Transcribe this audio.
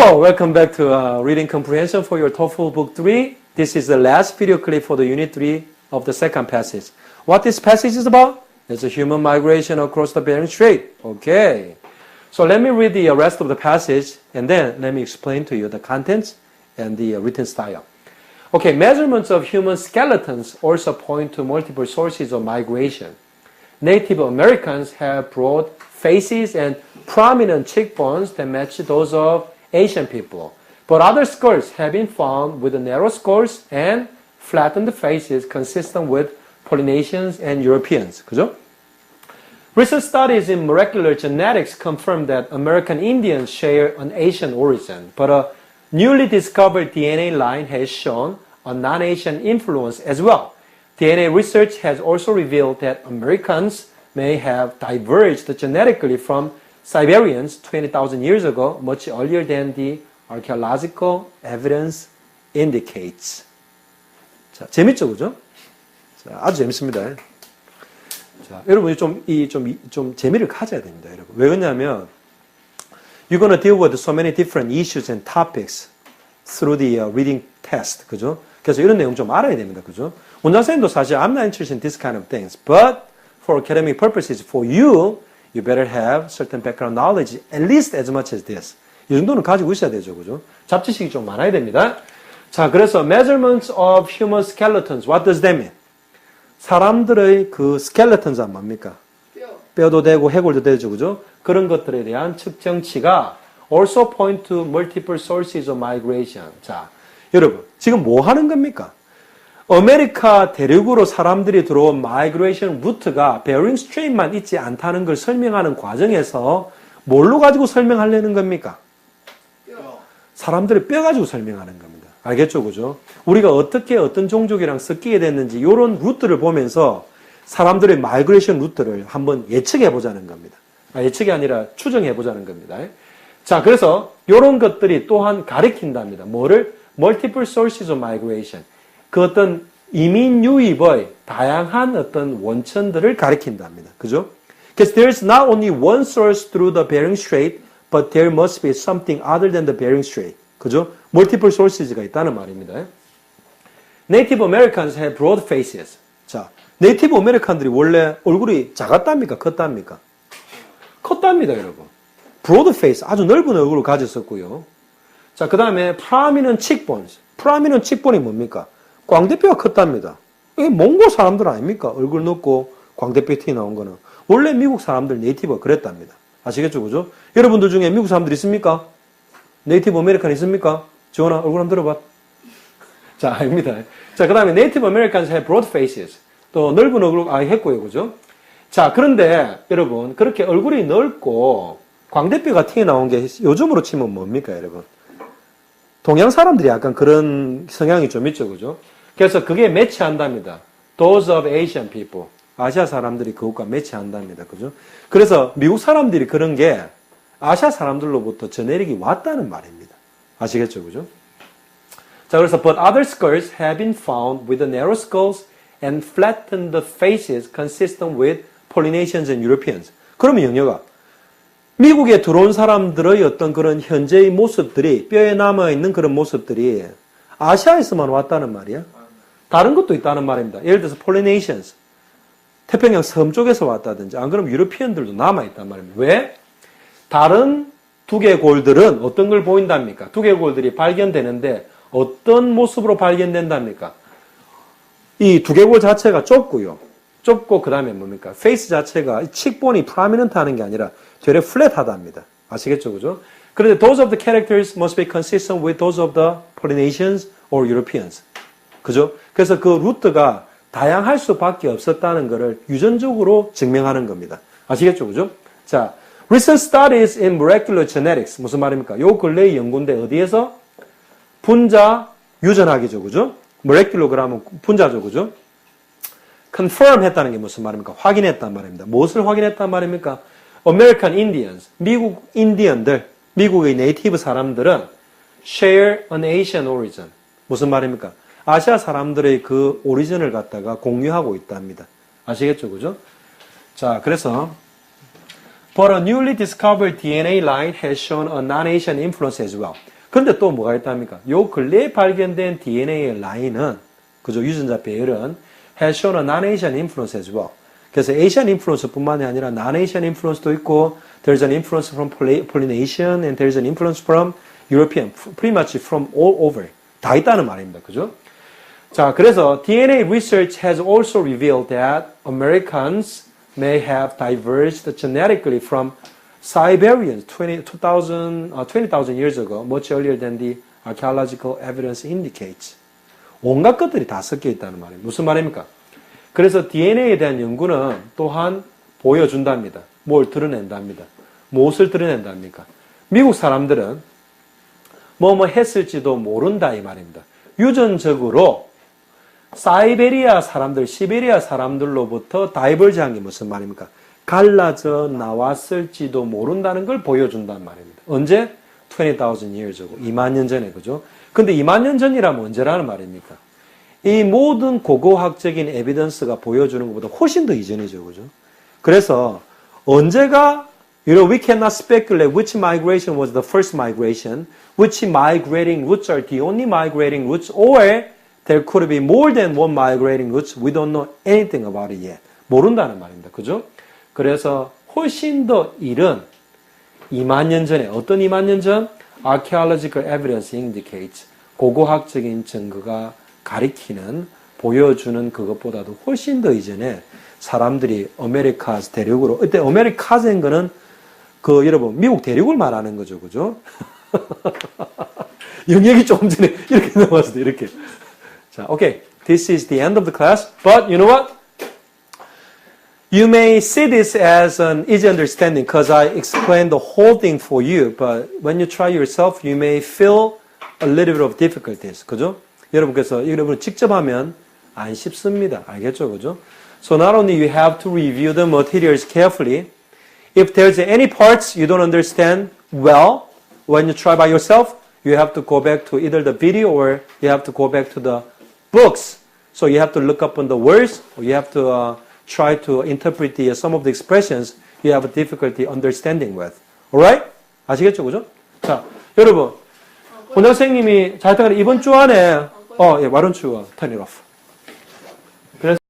Hello, welcome back to Reading Comprehension for your TOEFL Book 3. This is the last video clip for the Unit 3 of the second passage. What this passage is about? It's a human migration across the Bering Strait. Okay. So let me read the rest of the passage and then let me explain to you the contents and the written style. Okay, measurements of human skeletons also point to multiple sources of migration. Native Americans have broad faces and prominent cheekbones that match those of Asian people. But other skulls have been found with narrow skulls and flattened faces consistent with Polynesians and Europeans. 그죠? Recent studies in molecular genetics confirm that American Indians share an Asian origin, but a newly discovered DNA line has shown a non-Asian influence as well. DNA research has also revealed that Americans may have diverged genetically from Siberians 20,000 years ago, much earlier than the archaeological evidence indicates. 자, 재밌죠, 그죠? 자, 아주 재밌습니다. 자, 여러분이 좀 재미를 가져야 됩니다, 여러분. 왜 그러냐면, you're gonna deal with so many different issues and topics through the reading test, 그죠? 그래서 이런 내용 좀 알아야 됩니다, 그죠? 원장선생님도 사실 I'm not interested in this kind of things, but for academic purposes, for you, you better have certain background knowledge, at least as much as this. 이 정도는 가지고 있어야 되죠, 그죠? 잡지식이 좀 많아야 됩니다. 자, 그래서 measurements of human skeletons, what does that mean? 사람들의 그 skeleton's 뭡니까? 뼈도 되고 해골도 되죠, 그죠? 그런 것들에 대한 측정치가 also point to multiple sources of migration. 자, 여러분, 지금 뭐 하는 겁니까? 아메리카 대륙으로 사람들이 들어온 마이그레이션 루트가 베링 스트레이트만 있지 않다는 걸 설명하는 과정에서 뭘로 가지고 설명하려는 겁니까? 사람들의 뼈 가지고 설명하는 겁니다. 알겠죠, 그죠? 우리가 어떻게 어떤 종족이랑 섞이게 됐는지 이런 루트를 보면서 사람들의 마이그레이션 루트를 한번 예측해 보자는 겁니다. 예측이 아니라 추정해 보자는 겁니다. 자, 그래서 이런 것들이 또한 가리킨답니다. 뭐를? Multiple sources of migration. 그 어떤 이민 유입의 다양한 어떤 원천들을 가리킨답니다. 그죠? Because there's not only one source through the Bering Strait, but there must be something other than the Bering Strait. 그죠? Multiple sources가 있다는 말입니다. Native Americans have broad faces. 자, 네이티브 아메리칸들이 원래 얼굴이 작았답니까? 컸답니까? 컸답니다, 여러분. broad face, 아주 넓은 얼굴을 가졌었고요. 자, 그 다음에 prominent cheekbones. prominent cheekbone이 뭡니까? 광대뼈가 컸답니다. 이게 몽골 사람들 아닙니까? 얼굴 높고 광대뼈 티 나온 거는. 원래 미국 사람들 네이티브가 그랬답니다. 아시겠죠, 그죠? 여러분들 중에 미국 사람들 있습니까? 네이티브 아메리칸 있습니까? 지원아, 얼굴 한번 들어봐. 자, 아닙니다. 자, 그 다음에 네이티브 아메리칸스 have broad faces. 또 넓은 얼굴 했고요, 그죠? 자, 그런데 여러분, 그렇게 얼굴이 넓고 광대뼈가 튀어나온 게 요즘으로 치면 뭡니까, 여러분? 동양 사람들이 약간 그런 성향이 좀 있죠, 그죠? 그래서 그게 매치한답니다. Those of Asian people. 아시아 사람들이 그것과 매치한답니다, 그죠? 그래서 미국 사람들이 그런 게 아시아 사람들로부터 제네릭이 왔다는 말입니다. 아시겠죠, 그죠? 자, 그래서 but other skulls have been found with the narrow skulls and flattened faces consistent with Polynesians and Europeans. 그러면 영어가 미국에 들어온 사람들의 어떤 그런 현재의 모습들이 뼈에 남아있는 그런 모습들이 아시아에서만 왔다는 말이야. 다른 것도 있다는 말입니다. 예를 들어서 Polynesians, 태평양 섬 쪽에서 왔다든지 안 그러면 유러피언들도 남아있단 말입니다. 왜? 다른 두개골들은 어떤 걸 보인답니까? 두개골들이 발견되는데 어떤 모습으로 발견된답니까? 이 두개골 자체가 좁고요. 좁고 그 다음에 뭡니까? 페이스 자체가 칙본이 프라미넌트 하는 게 아니라 되레 플랫하답니다. 아시겠죠, 그죠? 그런데 those of the characters must be consistent with those of the Polynesians or Europeans. 그죠? 그래서 그 루트가 다양할 수밖에 없었다는 것을 유전적으로 증명하는 겁니다. 아시겠죠, 그죠? 자, recent studies in molecular genetics. 무슨 말입니까? 요 근래의 연구인데 어디에서? 분자 유전학이죠, 그죠? molecular 그러면 분자죠, 그죠? confirm 했다는 게 무슨 말입니까? 확인했단 말입니다. 무엇을 확인했단 말입니까? American Indians, 미국 인디언들, 미국의 네이티브 사람들은 share an Asian origin. 무슨 말입니까? 아시아 사람들의 그 오리진을 갖다가 공유하고 있답니다. 아시겠죠, 그죠? 자, 그래서 But a newly discovered DNA line has shown a non-Asian influence as well. 근데 또 뭐가 있답니까? 요 근래에 발견된 DNA의 라인은, 그죠? 유전자 배열은 has shown a non-Asian influence as well. 그래서 Asian influence 뿐만이 아니라 non-Asian influence도 있고, there's an influence from Polynesian and there's an influence from European, pretty much from all over. 다 있다는 말입니다. 그죠? 자, 그래서 DNA research has also revealed that Americans may have diverged genetically from Siberians 20,000 years ago, much earlier than the archaeological evidence indicates. 온갖 것들이 다 섞여 있다는 말이에요. 무슨 말입니까? 그래서 DNA에 대한 연구는 또한 보여준답니다. 뭘 드러낸답니다. 무엇을 드러낸답니까? 미국 사람들은 뭐뭐 했을지도 모른다 이 말입니다. 유전적으로 사이베리아 사람들, 시베리아 사람들로부터 다이버지한 게 무슨 말입니까? 갈라져 나왔을지도 모른다는 걸 보여준단 말입니다. 언제? 20,000 years ago. 2만 년 전에, 그죠? 근데 2만 년 전이라면 언제라는 말입니까? 이 모든 고고학적인 에비던스가 보여주는 것보다 훨씬 더 이전이죠, 그죠? 그래서 언제가 we cannot speculate which migration was the first migration, which migrating routes are the only migrating routes, or there could be more than one migrating routes. We don't know anything about it yet. 모른다는 말입니다. 그죠? 그래서 훨씬 더 이른 2만 년 전에, 어떤 2만 년 전? Archaeological evidence indicates. 고고학적인 증거가 가리키는, 보여주는 그것보다도 훨씬 더 이전에 사람들이 아메리카스 대륙으로, 이때 아메리카스인 거는 여러분, 미국 대륙을 말하는 거죠. 그죠? 영역이 조금 전에 이렇게 넘어왔어요. 이렇게. 자, okay. This is the end of the class. But you know what? You may see this as an easy understanding because I explained the whole thing for you. But when you try yourself, you may feel a little bit of difficulties. 그죠? 여러분께서 여러분 직접 하면 안 쉽습니다. 알겠죠? 그죠? So not only you have to review the materials carefully. If there's any parts you don't understand well, when you try by yourself, you have to go back to either the video or you have to go back to the books. So you have to look up on the words, or you have to try to interpret some of the expressions you have a difficulty understanding with. Alright? 아시겠죠? 그죠? 자, 여러분, 원장 선생님이 자, 하여튼 이번 주 안에, why don't you turn it off? 그래서